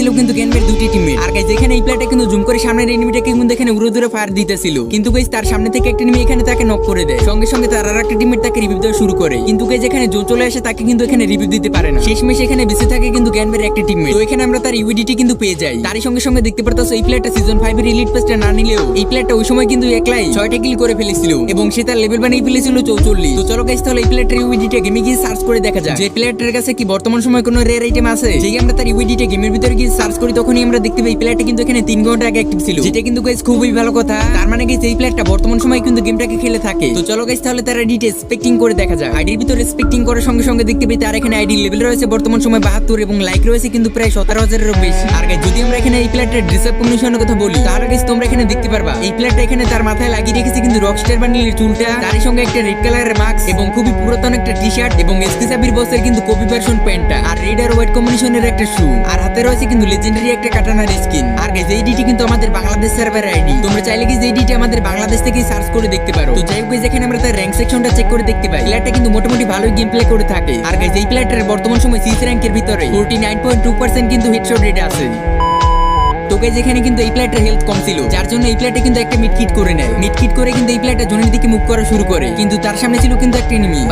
ছিল কিন্তু গ্যানবের দুটি টিমে। আর গাইস এখানে এই প্লেয়ারটা কিন্তু জুম করে সামনের এনিমিটাকে কিন্তু এখানে উড়ে দূরে ফায়ার দিতেছিল, কিন্তু গাইস তার সামনে থেকে একটা এনিমি এখানে তাকে নক করে দেয়। সঙ্গে সঙ্গে তার আরেকটা টিমমেট তাকে রিভিউ দেওয়া শুরু করে, কিন্তু গাইস এখানে জো চলে আসে, তাকে কিন্তু এখানে রিভিউ দিতে পারে না। শেষমেশ এখানে বেঁচে থাকে কিন্তু গ্যানবের একটা টিমমেট। তো এখানে আমরা তার ইউডিটি কিন্তু পেয়ে যাই। তারই সঙ্গে সঙ্গে দেখতে পারতাছো এই প্লেয়ারটা সিজন 5 এর এলিট পাসটা না নিলেও এই প্লেয়ারটা ওই সময় কিন্তু একলাই 6টা কিল করে ফেলেছিল এবং সে তার লেভেল বানিয়ে ফেলেছিল 44। তো চলো গাইস তাহলে এই প্লেয়ারটার ইউডিটি গেমে গিয়ে সার্চ করে দেখা যাক যে প্লেয়ারটার কাছে কি বর্তমান সময় কোনো রেয়ার আইটেম আছে। যেই আমরা তার ইউডিটি গেমের ভিতরে গিয়ে সার্চ করি তখনই আমরা দেখতে পাই প্লেয়ারটা কিন্তু এখানে 3 ঘন্টা আগে অ্যাক্টিভ ছিল, যেটা কিন্তু গাইস খুবই ভালো কথা। তার মানে গাইস এই প্লেয়ারটা বর্তমান সময় কিন্তু গেমটাকে খেলে থাকে। তো চলো গাইস তাহলে তার আইডিটা স্পেক্টিং করে দেখা যাক। আইডির ভিতরে স্পেক্টিং করার সঙ্গে সঙ্গে দেখতে পাই তার এখানে আইডি লেভেল রয়েছে বর্তমান সময় 72 এবং লাইক রয়েছে কিন্তু প্রায় 17,000 এরও বেশি। আর গাইস যদি আমরা এখানে এই প্লেয়ারটার ড্রেস আপ কম্বিনেশনের কথা বলি তাহলে গাইস তোমরা এখানে দেখতে পারবা এই প্লেয়ারটা এখানে তার মাথায় লাগিয়ে রেখেছে কিন্তু রকস্টার বান্ডিলের চুলটা, তার সঙ্গে একটা রেড কালারের মাস্ক এবং খুবই পুরাতন একটা টি-শার্ট এবং এসকে সাবির বসের কিন্তু কপি ভার্সন প্যান্টটা আর রেড আর হোয়াইট কম্বিনেশনের একটা শু, আর হাতে রয়েছে কিন্তু লেজেন্ডারি একটা কাটানার স্কিন। আর গাইস এই ডিটি কিন্তু আমাদের বাংলাদেশ সার্ভারের আইডি, তোমরা চাইলে গাইস এই ডিটি আমাদের বাংলাদেশ থেকেই সার্চ করে দেখতে পারো। তো যাই হোক গাইস এখানে আমরা তার র‍্যাঙ্ক সেকশনটা চেক করে দেখতে পাই প্লেয়ারটা কিন্তু মোটামুটি ভালোই গেম প্লে করে থাকে। আর গাইস এই প্লেয়ারটার বর্তমান সময় সিসি র‍্যাঙ্কের ভিতরে 49.2% কিন্তু হেডশট রেট আছে। তো গাইস এখানে কিন্তু এই প্লেয়ারটার হেলথ কম ছিল, যার জন্য এই প্লেয়ারটা কিন্তু একটা মিড কিট করে নেয়। মিড কিট করে কিন্তু এই প্লেয়ারটা জোনের দিকে মুভ করা শুরু করে, কিন্তু তার সামনে ছিল কিন্তু একটা এনিমি।